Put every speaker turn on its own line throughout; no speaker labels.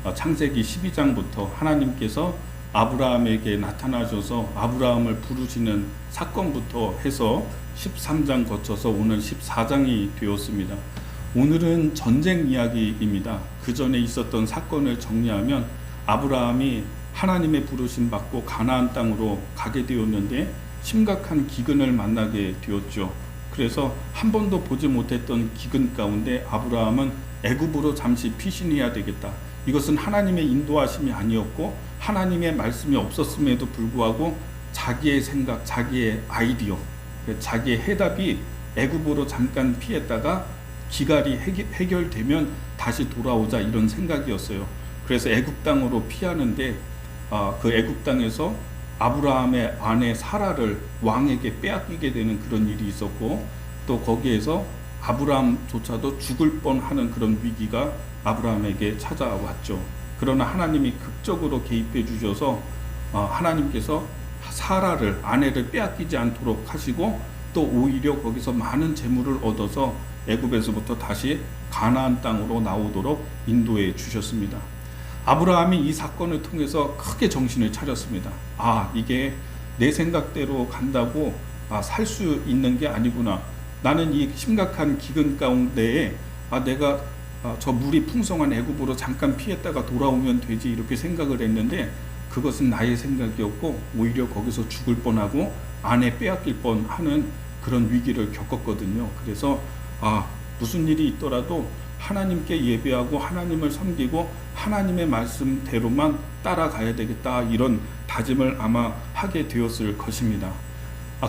창세기 12장부터 하나님께서 아브라함에게 나타나셔서 아브라함을 부르시는 사건부터 해서 13장 거쳐서 오늘 14장이 되었습니다. 오늘은 전쟁 이야기입니다. 그 전에 있었던 사건을 정리하면 아브라함이 하나님의 부르심 받고 가나안 땅으로 가게 되었는데 심각한 기근을 만나게 되었죠. 그래서 한 번도 보지 못했던 기근 가운데 아브라함은 애굽으로 잠시 피신해야 되겠다. 이것은 하나님의 인도하심이 아니었고 하나님의 말씀이 없었음에도 불구하고 자기의 생각, 자기의 아이디어, 자기의 해답이 애굽으로 잠깐 피했다가 기갈이 해결되면 다시 돌아오자 이런 생각이었어요. 그래서 애굽 땅으로 피하는데 그 애굽 땅에서 아브라함의 아내 사라를 왕에게 빼앗기게 되는 그런 일이 있었고 또 거기에서 아브라함조차도 죽을 뻔하는 그런 위기가 아브라함에게 찾아왔죠. 그러나 하나님이 극적으로 개입해 주셔서 하나님께서 사라를 아내를 빼앗기지 않도록 하시고 또 오히려 거기서 많은 재물을 얻어서 애굽에서부터 다시 가나안 땅으로 나오도록 인도해 주셨습니다. 아브라함이 이 사건을 통해서 크게 정신을 차렸습니다. 이게 내 생각대로 간다고 살 수 있는 게 아니구나. 나는 이 심각한 기근 가운데에 내가 저 물이 풍성한 애굽으로 잠깐 피했다가 돌아오면 되지 이렇게 생각을 했는데 그것은 나의 생각이었고 오히려 거기서 죽을 뻔하고 아내 빼앗길 뻔하는 그런 위기를 겪었거든요. 그래서 무슨 일이 있더라도 하나님께 예배하고 하나님을 섬기고 하나님의 말씀대로만 따라가야 되겠다 이런 다짐을 아마 하게 되었을 것입니다.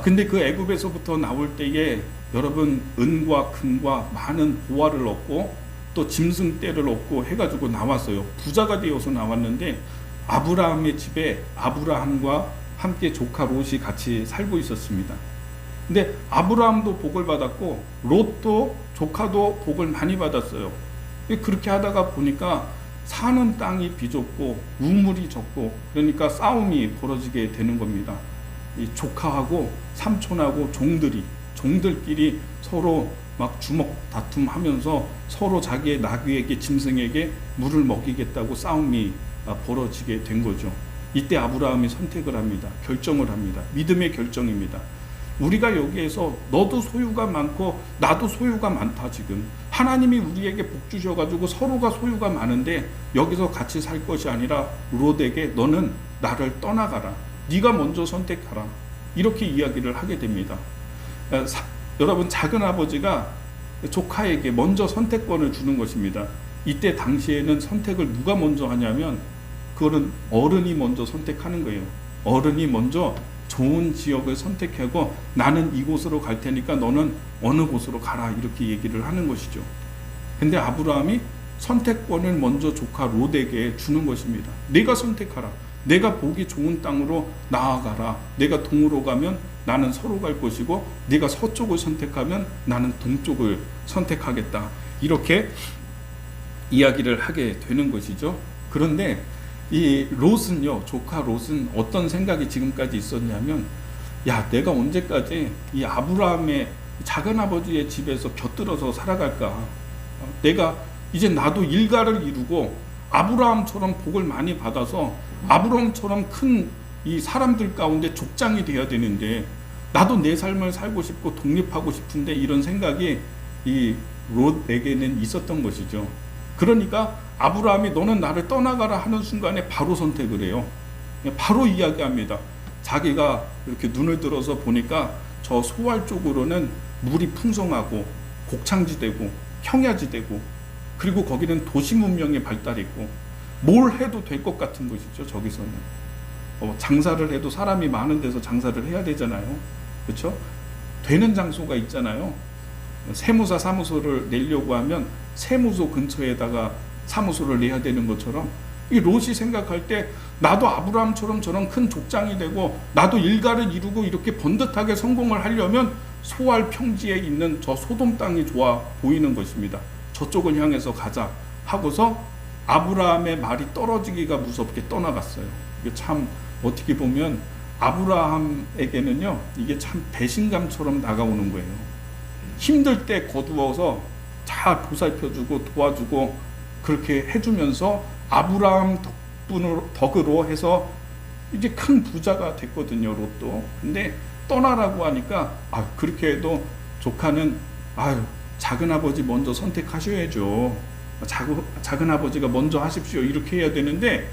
근데 그 애굽에서부터 나올 때에 여러분 은과 금과 많은 보화를 얻고 또 짐승 떼를 얻고 해가지고 나왔어요. 부자가 되어서 나왔는데 아브라함의 집에 아브라함과 함께 조카 롯이 같이 살고 있었습니다. 근데 아브라함도 복을 받았고 롯도 조카도 복을 많이 받았어요. 그렇게 하다가 보니까 사는 땅이 비좁고 우물이 적고 그러니까 싸움이 벌어지게 되는 겁니다. 이 조카하고 삼촌하고 종들끼리 서로 막 주먹 다툼하면서 서로 자기의 나귀에게 짐승에게 물을 먹이겠다고 싸움이 벌어지게 된 거죠. 이때 아브라함이 선택을 합니다. 결정을 합니다. 믿음의 결정입니다. 우리가 여기에서 너도 소유가 많고 나도 소유가 많다. 지금 하나님이 우리에게 복 주셔가지고 서로가 소유가 많은데 여기서 같이 살 것이 아니라 롯에게 너는 나를 떠나가라. 네가 먼저 선택하라. 이렇게 이야기를 하게 됩니다. 여러분 작은 아버지가 조카에게 먼저 선택권을 주는 것입니다. 이때 당시에는 선택을 누가 먼저 하냐면 그거는 어른이 먼저 선택하는 거예요. 어른이 먼저 좋은 지역을 선택하고 나는 이곳으로 갈 테니까 너는 어느 곳으로 가라 이렇게 얘기를 하는 것이죠. 근데 아브라함이 선택권을 먼저 조카 롯에게 주는 것입니다. 내가 선택하라. 내가 보기 좋은 땅으로 나아가라. 내가 동으로 가면 나는 서로 갈 것이고 네가 서쪽을 선택하면 나는 동쪽을 선택하겠다. 이렇게 이야기를 하게 되는 것이죠. 그런데 이 롯은요, 조카 롯은 어떤 생각이 지금까지 있었냐면 내가 언제까지 이 아브라함의 작은아버지의 집에서 곁들어서 살아갈까. 내가 이제 나도 일가를 이루고 아브라함처럼 복을 많이 받아서 아브라함처럼 큰 이 사람들 가운데 족장이 되어야 되는데 나도 내 삶을 살고 싶고 독립하고 싶은데 이런 생각이 이 롯에게는 있었던 것이죠. 그러니까 아브라함이 너는 나를 떠나가라 하는 순간에 바로 선택을 해요. 바로 이야기합니다. 자기가 이렇게 눈을 들어서 보니까 저 소알 쪽으로는 물이 풍성하고 곡창지대고 평야지대고 그리고 거기는 도시 문명이 발달했고 뭘 해도 될 것 같은 것이죠. 저기서는 장사를 해도 사람이 많은 데서 장사를 해야 되잖아요. 그렇죠? 되는 장소가 있잖아요. 세무사 사무소를 내려고 하면 세무소 근처에다가 사무소를 내야 되는 것처럼 이 롯이 생각할 때 나도 아브라함처럼 저런 큰 족장이 되고 나도 일가를 이루고 이렇게 번듯하게 성공을 하려면 소알 평지에 있는 저 소돔 땅이 좋아 보이는 것입니다. 저쪽을 향해서 가자 하고서 아브라함의 말이 떨어지기가 무섭게 떠나갔어요. 이게 참 어떻게 보면 아브라함에게는요 이게 참 배신감처럼 다가오는 거예요. 힘들 때 거두어서 잘 보살펴주고 도와주고 그렇게 해주면서 아브라함 덕으로 해서 이제 큰 부자가 됐거든요, 롯도. 근데 떠나라고 하니까 그렇게 해도 조카는 작은 아버지 먼저 선택하셔야죠. 작은 아버지가 먼저 하십시오. 이렇게 해야 되는데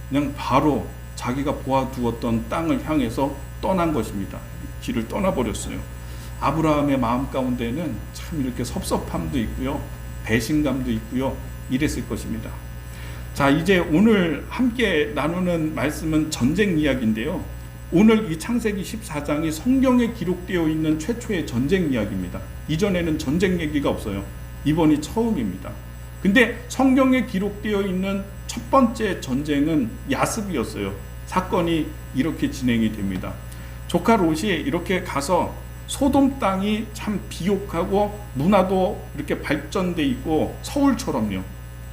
그냥 바로 자기가 보아두었던 땅을 향해서 떠난 것입니다. 길을 떠나버렸어요. 아브라함의 마음 가운데는 참 이렇게 섭섭함도 있고요, 배신감도 있고요, 이랬을 것입니다. 자, 이제 오늘 함께 나누는 말씀은 전쟁 이야기인데요. 오늘 이 창세기 14장이 성경에 기록되어 있는 최초의 전쟁 이야기입니다. 이전에는 전쟁 얘기가 없어요. 이번이 처음입니다. 근데 성경에 기록되어 있는 첫 번째 전쟁은 야습이었어요. 사건이 이렇게 진행이 됩니다. 조카 롯이 이렇게 가서 소돔 땅이 참 비옥하고 문화도 이렇게 발전돼 있고 서울처럼요.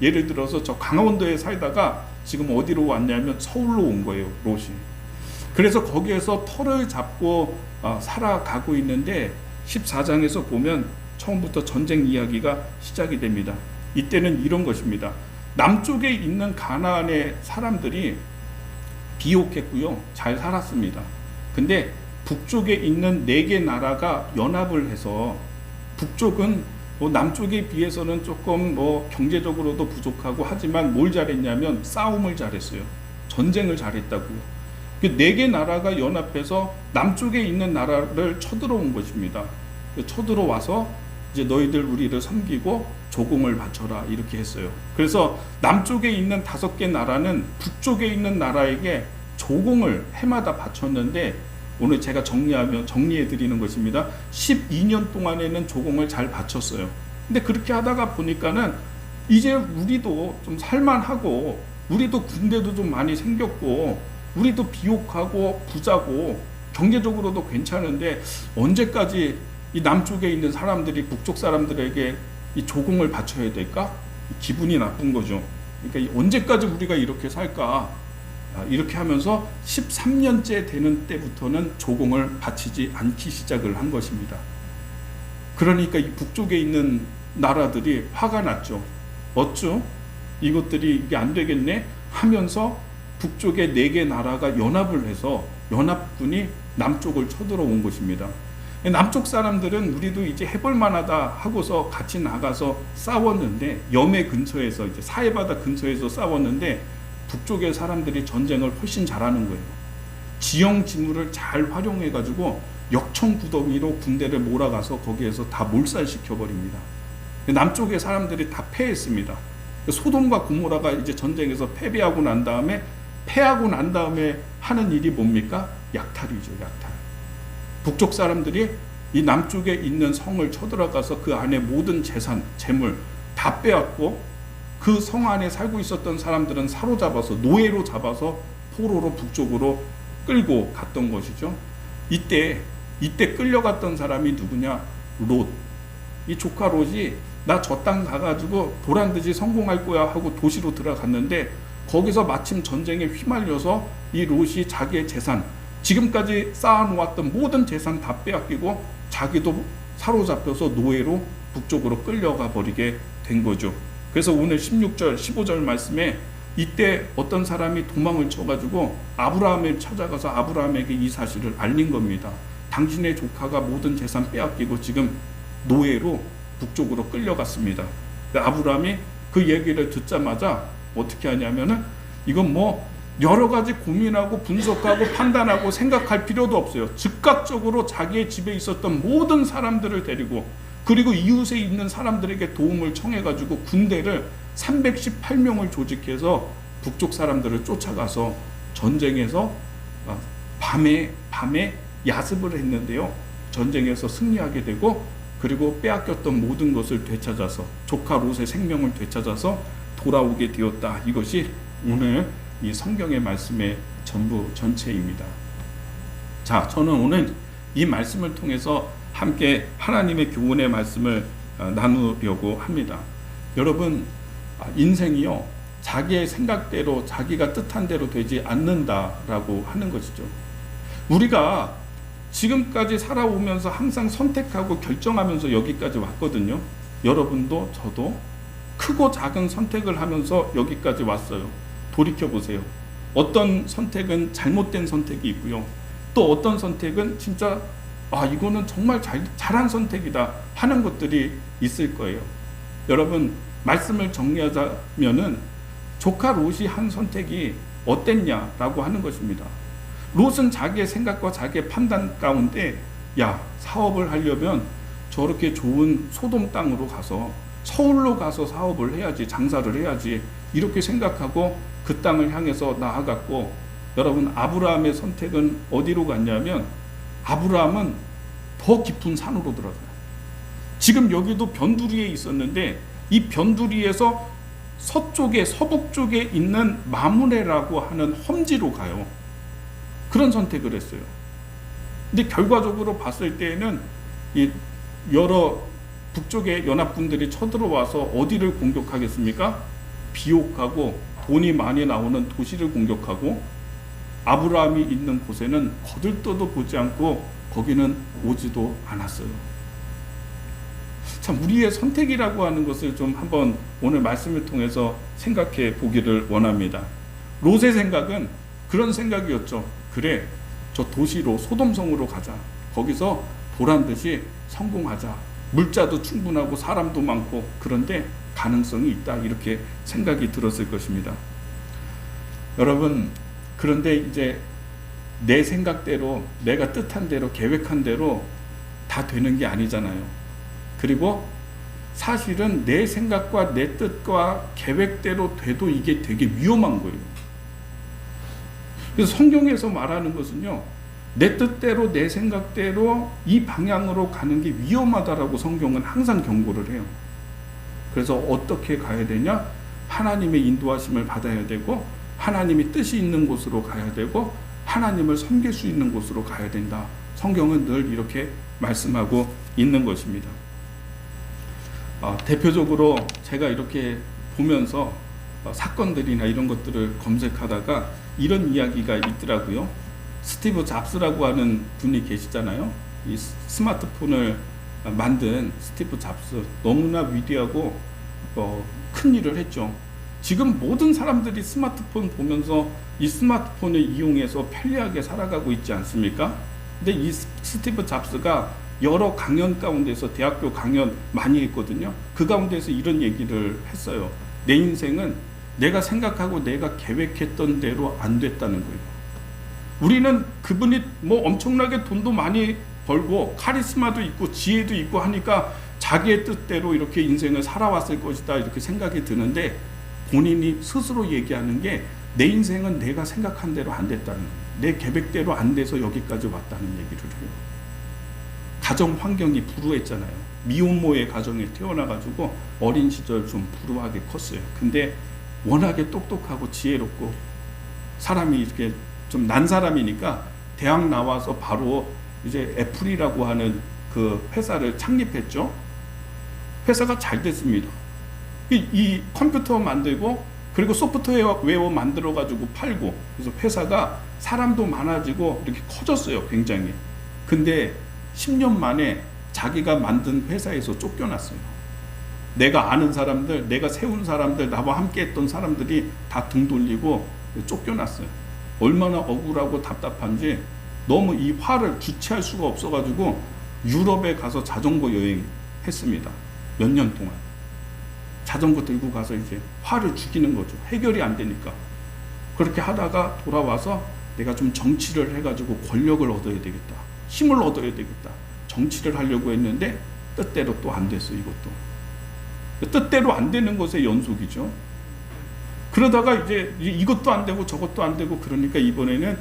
예를 들어서 저 강원도에 살다가 지금 어디로 왔냐면 서울로 온 거예요, 롯이. 그래서 거기에서 터를 잡고 살아가고 있는데 14장에서 보면 처음부터 전쟁 이야기가 시작이 됩니다. 이때는 이런 것입니다. 남쪽에 있는 가나안의 사람들이 비옥했고요, 잘 살았습니다. 근데 북쪽에 있는 4개 나라가 연합을 해서, 북쪽은 남쪽에 비해서는 조금 경제적으로도 부족하고 하지만 뭘 잘했냐면 싸움을 잘했어요. 전쟁을 잘했다고요. 4개 나라가 연합해서 남쪽에 있는 나라를 쳐들어온 것입니다. 쳐들어와서 이제 너희들 우리를 섬기고 조공을 바쳐라, 이렇게 했어요. 그래서 남쪽에 있는 5개 나라는 북쪽에 있는 나라에게 조공을 해마다 바쳤는데, 오늘 제가 정리해 드리는 것입니다. 12년 동안에는 조공을 잘 바쳤어요. 근데 그렇게 하다가 보니까는 이제 우리도 좀 살만하고, 우리도 군대도 좀 많이 생겼고, 우리도 비옥하고 부자고 경제적으로도 괜찮은데 언제까지 이 남쪽에 있는 사람들이 북쪽 사람들에게 이 조공을 바쳐야 될까? 기분이 나쁜 거죠. 그러니까 언제까지 우리가 이렇게 살까? 이렇게 하면서 13년째 되는 때부터는 조공을 바치지 않기 시작을 한 것입니다. 그러니까 이 북쪽에 있는 나라들이 화가 났죠. 어쭈? 이것들이 이게 안 되겠네 하면서 북쪽의 4개 나라가 연합을 해서 연합군이 남쪽을 쳐들어온 것입니다. 남쪽 사람들은 우리도 이제 해볼 만하다 하고서 같이 나가서 싸웠는데, 염해 근처에서, 이제 사해바다 근처에서 싸웠는데, 북쪽의 사람들이 전쟁을 훨씬 잘하는 거예요. 지형지물을 잘 활용해가지고 역청구덩이로 군대를 몰아가서 거기에서 다 몰살시켜버립니다. 남쪽의 사람들이 다 패했습니다. 소돔과 고모라가 이제 전쟁에서 패하고 난 다음에 하는 일이 뭡니까? 약탈이죠, 약탈. 북쪽 사람들이 이 남쪽에 있는 성을 쳐들어가서 그 안에 모든 재산, 재물 다 빼앗고, 그 성 안에 살고 있었던 사람들은 사로잡아서, 노예로 잡아서 포로로 북쪽으로 끌고 갔던 것이죠. 이때 끌려갔던 사람이 누구냐? 롯. 이 조카 롯이 나 저 땅 가가지고 보란듯이 성공할 거야 하고 도시로 들어갔는데, 거기서 마침 전쟁에 휘말려서 이 롯이 자기의 재산, 지금까지 쌓아놓았던 모든 재산 다 빼앗기고 자기도 사로잡혀서 노예로 북쪽으로 끌려가 버리게 된 거죠. 그래서 오늘 16절, 15절 말씀에 이때 어떤 사람이 도망을 쳐가지고 아브라함을 찾아가서 아브라함에게 이 사실을 알린 겁니다. 당신의 조카가 모든 재산 빼앗기고 지금 노예로 북쪽으로 끌려갔습니다. 아브라함이 그 얘기를 듣자마자 어떻게 하냐면은, 이건 여러 가지 고민하고 분석하고 판단하고 생각할 필요도 없어요. 즉각적으로 자기의 집에 있었던 모든 사람들을 데리고, 그리고 이웃에 있는 사람들에게 도움을 청해가지고 군대를 318명을 조직해서 북쪽 사람들을 쫓아가서 전쟁에서 밤에 야습을 했는데요. 전쟁에서 승리하게 되고, 그리고 빼앗겼던 모든 것을 되찾아서 조카 롯의 생명을 되찾아서 돌아오게 되었다. 이것이 오늘 이 성경의 말씀의 전부 전체입니다. 자, 저는 오늘 이 말씀을 통해서 함께 하나님의 교훈의 말씀을 나누려고 합니다. 여러분, 인생이요, 자기의 생각대로, 자기가 뜻한 대로 되지 않는다라고 하는 것이죠. 우리가 지금까지 살아오면서 항상 선택하고 결정하면서 여기까지 왔거든요. 여러분도 저도 크고 작은 선택을 하면서 여기까지 왔어요. 돌이켜보세요. 어떤 선택은 잘못된 선택이 있고요. 또 어떤 선택은 진짜 이거는 정말 잘한 선택이다 하는 것들이 있을 거예요. 여러분, 말씀을 정리하자면은 조카 롯이 한 선택이 어땠냐라고 하는 것입니다. 롯은 자기의 생각과 자기의 판단 가운데 사업을 하려면 저렇게 좋은 소돔 땅으로 가서 서울로 가서 사업을 해야지, 장사를 해야지 이렇게 생각하고 그 땅을 향해서 나아갔고, 여러분, 아브라함의 선택은 어디로 갔냐면 아브라함은 더 깊은 산으로 들어가요. 지금 여기도 변두리에 있었는데 이 변두리에서 서쪽에, 서북 쪽에 있는 마므레라고 하는 험지로 가요. 그런 선택을 했어요. 근데 결과적으로 봤을 때에는 이 여러 북쪽의 연합군들이 쳐들어와서 어디를 공격하겠습니까? 비옥하고 돈이 많이 나오는 도시를 공격하고, 아브라함이 있는 곳에는 거들떠도 보지 않고 거기는 오지도 않았어요. 참, 우리의 선택이라고 하는 것을 좀 한번 오늘 말씀을 통해서 생각해 보기를 원합니다. 롯의 생각은 그런 생각이었죠. 그래, 저 도시로, 소돔성으로 가자. 거기서 보란듯이 성공하자. 물자도 충분하고 사람도 많고 그런데 가능성이 있다, 이렇게 생각이 들었을 것입니다. 여러분, 그런데 이제 내 생각대로, 내가 뜻한 대로, 계획한 대로 다 되는 게 아니잖아요. 그리고 사실은 내 생각과 내 뜻과 계획대로 돼도 이게 되게 위험한 거예요. 그래서 성경에서 말하는 것은요, 내 뜻대로, 내 생각대로 이 방향으로 가는 게 위험하다라고 성경은 항상 경고를 해요. 그래서 어떻게 가야 되냐? 하나님의 인도하심을 받아야 되고, 하나님의 뜻이 있는 곳으로 가야 되고, 하나님을 섬길 수 있는 곳으로 가야 된다. 성경은 늘 이렇게 말씀하고 있는 것입니다. 대표적으로 제가 이렇게 보면서 사건들이나 이런 것들을 검색하다가 이런 이야기가 있더라고요. 스티브 잡스라고 하는 분이 계시잖아요. 이 스마트폰을 만든 스티브 잡스, 너무나 위대하고 큰 일을 했죠. 지금 모든 사람들이 스마트폰 보면서 이 스마트폰을 이용해서 편리하게 살아가고 있지 않습니까? 근데 이 스티브 잡스가 여러 강연 가운데서, 대학교 강연 많이 했거든요. 그 가운데서 이런 얘기를 했어요. 내 인생은 내가 생각하고 내가 계획했던 대로 안 됐다는 거예요. 우리는 그분이 뭐 엄청나게 돈도 많이 벌고 카리스마도 있고 지혜도 있고 하니까 자기의 뜻대로 이렇게 인생을 살아왔을 것이다, 이렇게 생각이 드는데, 본인이 스스로 얘기하는 게 내 인생은 내가 생각한 대로 안 됐다는 거예요. 내 계획대로 안 돼서 여기까지 왔다는 얘기를 해요. 가정 환경이 불우했잖아요. 미혼모의 가정에 태어나가지고 어린 시절 좀 불우하게 컸어요. 근데 워낙에 똑똑하고 지혜롭고 사람이 이렇게 좀 난 사람이니까 대학 나와서 바로 이제 애플이라고 하는 그 회사를 창립했죠. 회사가 잘 됐습니다. 이 컴퓨터 만들고, 그리고 소프트웨어 만들어가지고 팔고, 그래서 회사가 사람도 많아지고 이렇게 커졌어요, 굉장히. 근데 10년 만에 자기가 만든 회사에서 쫓겨났어요. 내가 아는 사람들, 내가 세운 사람들, 나와 함께 했던 사람들이 다 등 돌리고 쫓겨났어요. 얼마나 억울하고 답답한지 너무 이 화를 주체할 수가 없어가지고 유럽에 가서 자전거 여행 했습니다. 몇 년 동안. 자전거 들고 가서 이제 화를 죽이는 거죠. 해결이 안 되니까. 그렇게 하다가 돌아와서 내가 좀 정치를 해가지고 권력을 얻어야 되겠다. 힘을 얻어야 되겠다. 정치를 하려고 했는데 뜻대로 또 안 됐어, 이것도. 뜻대로 안 되는 것의 연속이죠. 그러다가 이제 이것도 안 되고 저것도 안 되고, 그러니까 이번에는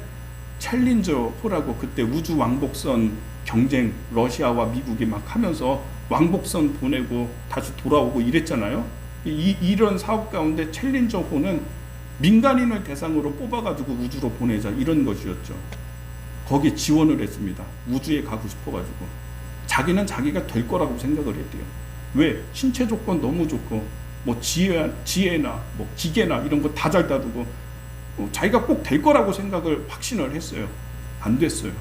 챌린저호라고, 그때 우주 왕복선 경쟁 러시아와 미국이 막 하면서 왕복선 보내고 다시 돌아오고 이랬잖아요. 이런 사업 가운데 챌린저호는 민간인을 대상으로 뽑아가지고 우주로 보내자, 이런 것이었죠. 거기에 지원을 했습니다. 우주에 가고 싶어가지고. 자기는 자기가 될 거라고 생각을 했대요. 왜? 신체 조건 너무 좋고, 뭐 지혜나 뭐 기계나 이런 거 다 잘 다루고, 자기가 꼭 될 거라고 생각을 확신을 했어요. 안 됐어요.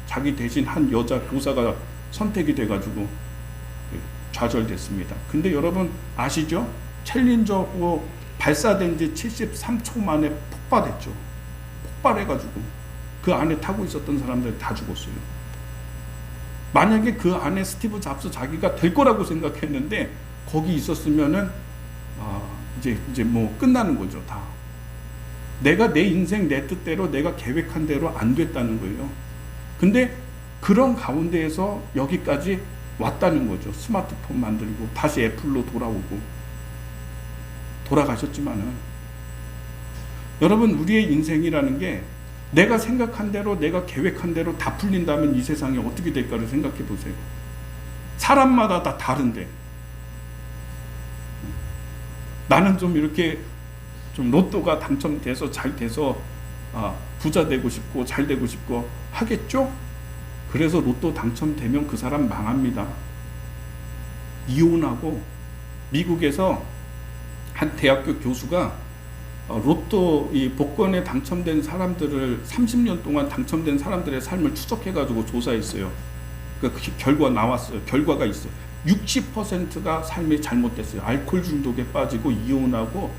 자기 대신 한 여자 교사가 선택이 돼가지고 좌절됐습니다. 근데 여러분 아시죠? 챌린저고 발사된 지 73초 만에 폭발했죠. 폭발해가지고 그 안에 타고 있었던 사람들이 다 죽었어요. 만약에 그 안에 스티브 잡스 자기가 될 거라고 생각했는데 거기 있었으면은 이제 뭐 끝나는 거죠. 다 내가 내 인생 내 뜻대로 내가 계획한 대로 안 됐다는 거예요. 근데 그런 가운데에서 여기까지 왔다는 거죠. 스마트폰 만들고 다시 애플로 돌아가셨지만은 여러분, 우리의 인생이라는 게 내가 생각한 대로 내가 계획한 대로 다 풀린다면 이 세상이 어떻게 될까를 생각해 보세요. 사람마다 다 다른데 나는 좀 이렇게 좀 로또가 당첨돼서 잘 돼서 부자 되고 싶고 잘 되고 싶고 하겠죠? 그래서 로또 당첨되면 그 사람 망합니다. 이혼하고 미국에서 한 대학교 교수가 로또 이 복권에 당첨된 사람들을 30년 동안 당첨된 사람들의 삶을 추적해가지고 조사했어요. 그 결과 나왔어요. 결과가 있어요. 60%가 삶이 잘못됐어요. 알코올 중독에 빠지고 이혼하고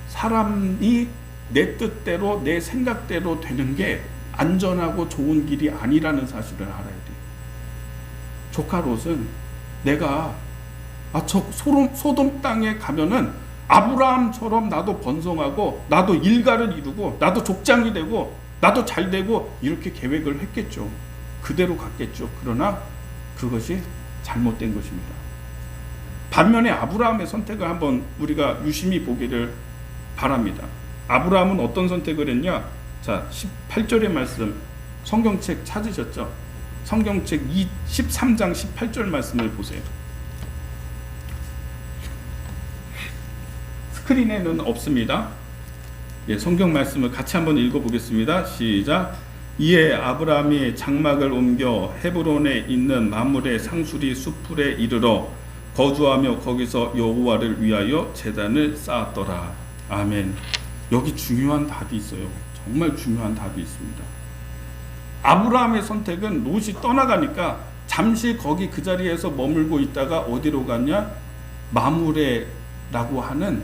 사람이 내 뜻대로 내 생각대로 되는 게 안전하고 좋은 길이 아니라는 사실을 알아야 돼요. 조카 롯은 내가 저 소돔 땅에 가면은 아브라함처럼 나도 번성하고 나도 일가를 이루고 나도 족장이 되고 나도 잘 되고 이렇게 계획을 했겠죠. 그대로 갔겠죠. 그러나 그것이 잘못된 것입니다. 반면에 아브라함의 선택을 한번 우리가 유심히 보기를 바랍니다. 아브라함은 어떤 선택을 했냐? 자, 18절의 말씀 성경책 찾으셨죠? 성경책 13장 18절 말씀을 보세요. 스크린에는 없습니다. 성경 말씀을 같이 한번 읽어보겠습니다. 시작. 이에 아브라함이 장막을 옮겨 헤브론에 있는 마므레 상수리 숲풀에 이르러 거주하며 거기서 여호와를 위하여 제단을 쌓았더라. 아멘. 여기 중요한 답이 있어요. 정말 중요한 답이 있습니다. 아브라함의 선택은 롯이 떠나가니까 잠시 거기 그 자리에서 머물고 있다가 어디로 갔냐? 마므레라고 하는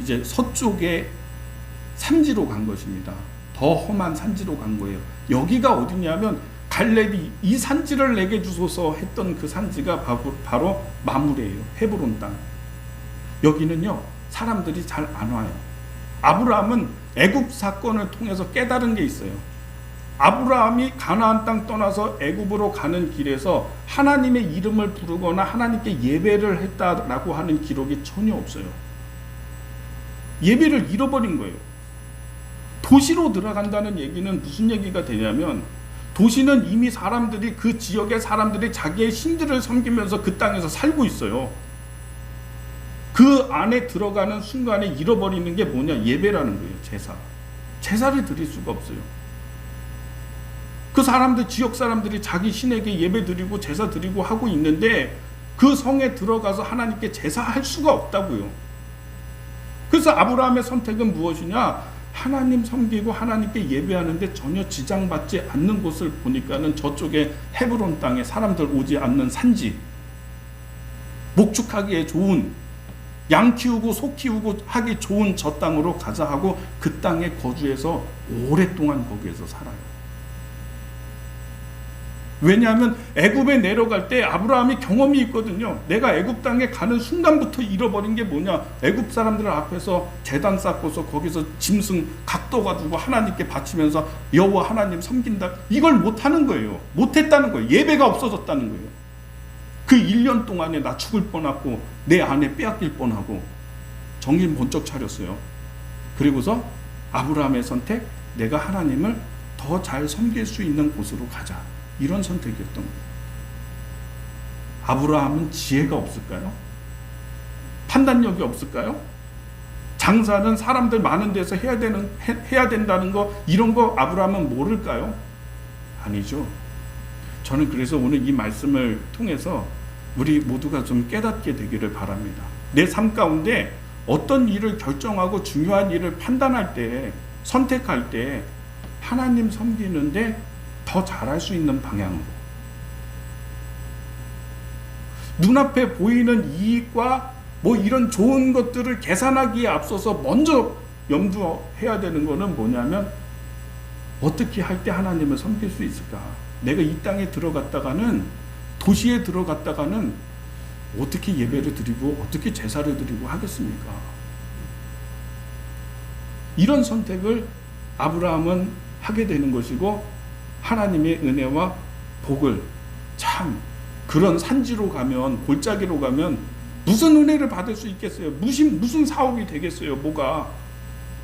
이제 서쪽의 산지로 간 것입니다. 더 험한 산지로 간 거예요. 여기가 어디냐면 갈렙이 이 산지를 내게 주소서 했던 그 산지가 바로 마므레예요. 헤브론 땅. 여기는요 사람들이 잘 안 와요. 아브라함은 애굽 사건을 통해서 깨달은 게 있어요. 아브라함이 가나안 땅 떠나서 애굽으로 가는 길에서 하나님의 이름을 부르거나 하나님께 예배를 했다라고 하는 기록이 전혀 없어요. 예배를 잃어버린 거예요. 도시로 들어간다는 얘기는 무슨 얘기가 되냐면 도시는 이미 사람들이 그 지역의 사람들이 자기의 신들을 섬기면서 그 땅에서 살고 있어요. 그 안에 들어가는 순간에 잃어버리는 게 뭐냐? 예배라는 거예요. 제사. 제사를 드릴 수가 없어요. 그 사람들, 지역 사람들이 자기 신에게 예배 드리고 제사 드리고 하고 있는데 그 성에 들어가서 하나님께 제사할 수가 없다고요. 그래서 아브라함의 선택은 무엇이냐? 하나님 섬기고 하나님께 예배하는데 전혀 지장받지 않는 곳을 보니까는 저쪽에 헤브론 땅에 사람들 오지 않는 산지, 목축하기에 좋은, 양 키우고 소 키우고 하기 좋은 저 땅으로 가자 하고 그 땅에 거주해서 오랫동안 거기에서 살아요. 왜냐하면 애굽에 내려갈 때 아브라함이 경험이 있거든요. 내가 애굽 땅에 가는 순간부터 잃어버린 게 뭐냐? 애굽 사람들 앞에서 제단 쌓고서 거기서 짐승 각도 가지고 하나님께 바치면서 여호와 하나님 섬긴다. 이걸 못하는 거예요. 못했다는 거예요. 예배가 없어졌다는 거예요. 그 1년 동안에 나 죽을 뻔하고 내 아내 빼앗길 뻔하고 정신 번쩍 차렸어요. 그리고서 아브라함의 선택, 내가 하나님을 더 잘 섬길 수 있는 곳으로 가자. 이런 선택이었던 거예요. 아브라함은 지혜가 없을까요? 판단력이 없을까요? 장사는 사람들 많은 데서 해야 된다는 거, 이런 거 아브라함은 모를까요? 아니죠. 저는 그래서 오늘 이 말씀을 통해서 우리 모두가 좀 깨닫게 되기를 바랍니다. 내 삶 가운데 어떤 일을 결정하고 중요한 일을 판단할 때, 선택할 때 하나님 섬기는데 더 잘할 수 있는 방향으로, 눈앞에 보이는 이익과 뭐 이런 좋은 것들을 계산하기에 앞서서 먼저 염두해야 되는 거는 뭐냐면 어떻게 할 때 하나님을 섬길 수 있을까? 내가 이 땅에 들어갔다가는, 도시에 들어갔다가는 어떻게 예배를 드리고 어떻게 제사를 드리고 하겠습니까? 이런 선택을 아브라함은 하게 되는 것이고, 하나님의 은혜와 복을, 참 그런 산지로 가면, 골짜기로 가면 무슨 은혜를 받을 수 있겠어요? 무슨 사업이 되겠어요? 뭐가?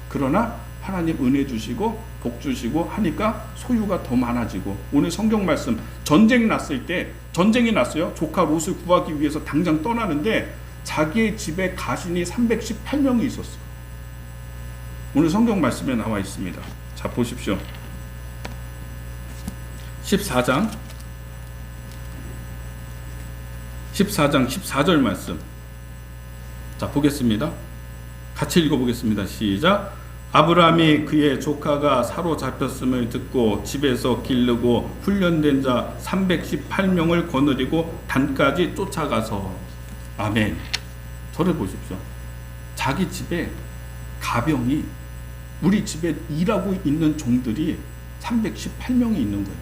그러나 하나님 은혜 주시고 복 주시고 하니까 소유가 더 많아지고, 오늘 성경 말씀, 전쟁이 났어요. 조카 롯을 구하기 위해서 당장 떠나는데 자기의 집에 가신이 318명이 있었어요. 오늘 성경 말씀에 나와 있습니다. 자, 보십시오. 14장 14절 말씀. 자, 보겠습니다. 같이 읽어보겠습니다. 시작. 아브라함이 그의 조카가 사로잡혔음을 듣고 집에서 기르고 훈련된 자 318명을 거느리고 단까지 쫓아가서. 아멘. 저를 보십시오. 자기 집에 가병이, 우리 집에 일하고 있는 종들이 318명이 있는 거예요.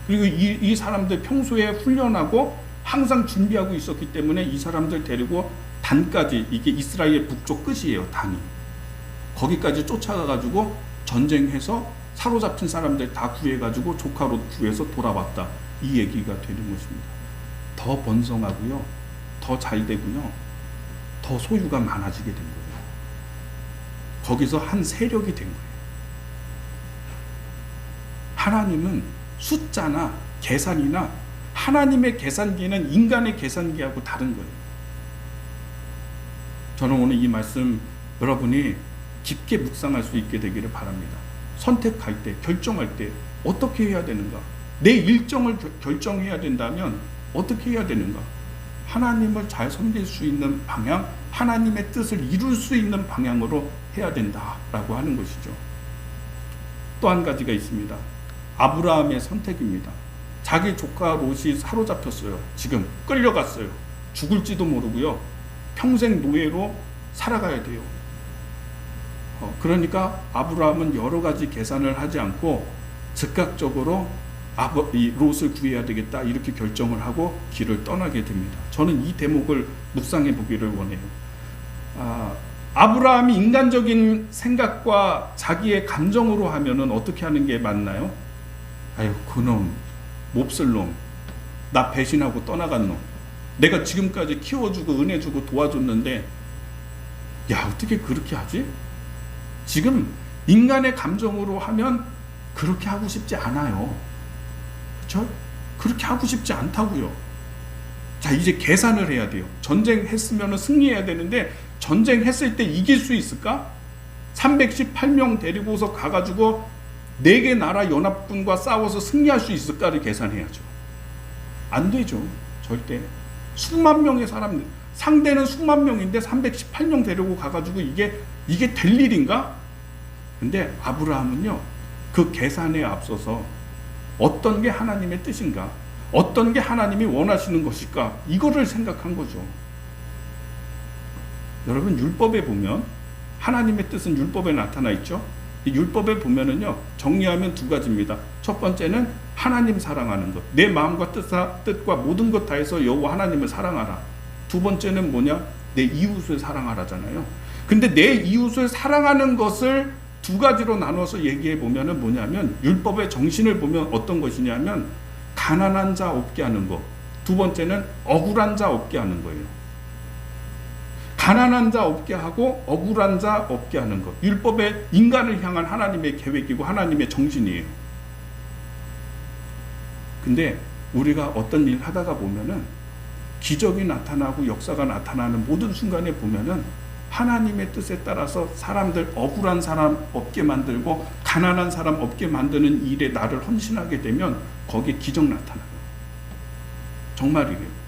그리고 이 사람들 평소에 훈련하고 항상 준비하고 있었기 때문에 이 사람들 데리고 단까지, 이게 이스라엘 북쪽 끝이에요. 단이. 거기까지 쫓아가가지고 전쟁해서 사로잡힌 사람들 다 구해가지고 조카로 구해서 돌아왔다. 이 얘기가 되는 것입니다. 더 번성하고요, 더 잘 되고요, 더 소유가 많아지게 된 거예요. 거기서 한 세력이 된 거예요. 하나님은 숫자나 계산이나, 하나님의 계산기는 인간의 계산기하고 다른 거예요. 저는 오늘 이 말씀 여러분이 깊게 묵상할 수 있게 되기를 바랍니다. 선택할 때, 결정할 때 어떻게 해야 되는가? 내 일정을 결정해야 된다면 어떻게 해야 되는가? 하나님을 잘 섬길 수 있는 방향, 하나님의 뜻을 이룰 수 있는 방향으로 해야 된다라고 하는 것이죠. 또 한 가지가 있습니다. 아브라함의 선택입니다. 자기 조카 롯이 사로잡혔어요. 지금 끌려갔어요. 죽을지도 모르고요, 평생 노예로 살아가야 돼요. 그러니까 아브라함은 여러 가지 계산을 하지 않고 즉각적으로 이 롯을 구해야 되겠다, 이렇게 결정을 하고 길을 떠나게 됩니다. 저는 이 대목을 묵상해 보기를 원해요. 아브라함이 인간적인 생각과 자기의 감정으로 하면은 어떻게 하는 게 맞나요? 아유, 그놈, 몹쓸 놈, 나 배신하고 떠나간 놈, 내가 지금까지 키워주고 은혜 주고 도와줬는데 야, 어떻게 그렇게 하지? 지금 인간의 감정으로 하면 그렇게 하고 싶지 않아요. 그렇죠? 그렇게 하고 싶지 않다고요. 자, 이제 계산을 해야 돼요. 전쟁했으면 승리해야 되는데 전쟁했을 때 이길 수 있을까? 318명 데리고서 가가지고 4개 나라 연합군과 싸워서 승리할 수 있을까를 계산해야죠. 안 되죠. 절대. 수만 명의 사람들, 상대는 수만 명인데 318명 데리고 가가지고 이게 될 일인가? 근데 아브라함은요, 그 계산에 앞서서 어떤 게 하나님의 뜻인가, 어떤 게 하나님이 원하시는 것일까, 이거를 생각한 거죠. 여러분, 율법에 보면 하나님의 뜻은 율법에 나타나 있죠. 이 율법에 보면은요, 정리하면 2가지입니다. 첫 번째는 하나님 사랑하는 것, 내 마음과 뜻과 모든 것 다해서 여호와 하나님을 사랑하라. 2번째는 뭐냐? 내 이웃을 사랑하라잖아요. 근데 내 이웃을 사랑하는 것을 2가지로 나눠서 얘기해 보면은 뭐냐면, 율법의 정신을 보면 어떤 것이냐면 가난한 자 없게 하는 것, 2번째는 억울한 자 없게 하는 거예요. 가난한 자 없게 하고 억울한 자 없게 하는 것, 율법의 인간을 향한 하나님의 계획이고 하나님의 정신이에요. 근데 우리가 어떤 일 하다가 보면은 기적이 나타나고 역사가 나타나는 모든 순간에 보면은 하나님의 뜻에 따라서 사람들, 억울한 사람 없게 만들고 가난한 사람 없게 만드는 일에 나를 헌신하게 되면 거기에 기적 나타나요. 정말이에요.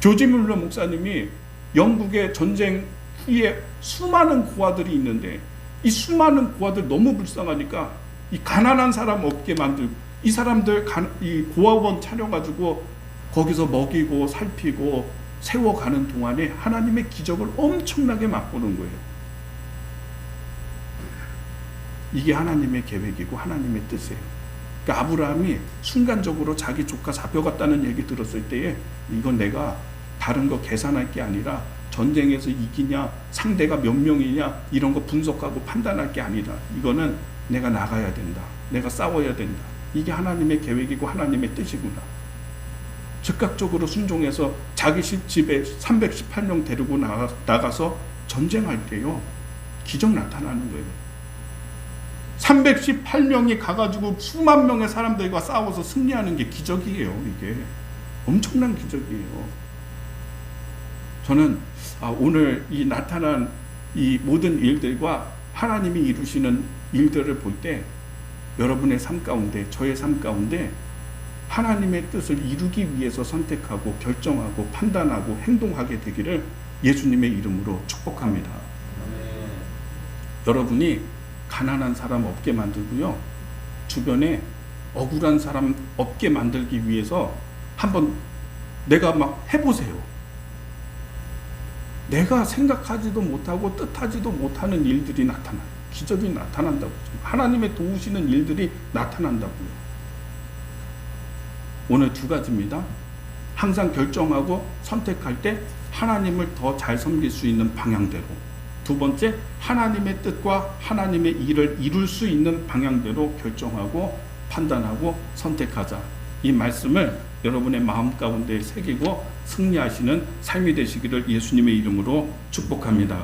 조지 뮬러 목사님이 영국의 전쟁 후에 수많은 고아들이 있는데 이 수많은 고아들 너무 불쌍하니까 이 가난한 사람 없게 만들고 이 사람들 이 고아원 차려가지고 거기서 먹이고 살피고 세워가는 동안에 하나님의 기적을 엄청나게 맛보는 거예요. 이게 하나님의 계획이고 하나님의 뜻이에요. 그러니까 아브라함이 순간적으로 자기 조카 잡혀갔다는 얘기 들었을 때에 이건 내가 다른 거 계산할 게 아니라 전쟁에서 이기냐 상대가 몇 명이냐 이런 거 분석하고 판단할 게 아니라 이거는 내가 나가야 된다. 내가 싸워야 된다. 이게 하나님의 계획이고 하나님의 뜻이구나. 즉각적으로 순종해서 자기 집에 318명 데리고 나가서 전쟁할 때요. 기적 나타나는 거예요. 318명이 가가지고 수만 명의 사람들과 싸워서 승리하는 게 기적이에요. 이게 엄청난 기적이에요. 저는 오늘 이 나타난 이 모든 일들과 하나님이 이루시는 일들을 볼 때 여러분의 삶 가운데 저의 삶 가운데 하나님의 뜻을 이루기 위해서 선택하고 결정하고 판단하고 행동하게 되기를 예수님의 이름으로 축복합니다. 여러분이 가난한 사람 없게 만들고요. 주변에 억울한 사람 없게 만들기 위해서 한번 내가 막 해보세요. 내가 생각하지도 못하고 뜻하지도 못하는 일들이 나타나요. 기적이 나타난다고. 하나님의 도우시는 일들이 나타난다고요. 오늘 두 가지입니다. 항상 결정하고 선택할 때 하나님을 더 잘 섬길 수 있는 방향대로. 두 번째, 하나님의 뜻과 하나님의 일을 이룰 수 있는 방향대로 결정하고 판단하고 선택하자. 이 말씀을 여러분의 마음 가운데 새기고 승리하시는 삶이 되시기를 예수님의 이름으로 축복합니다.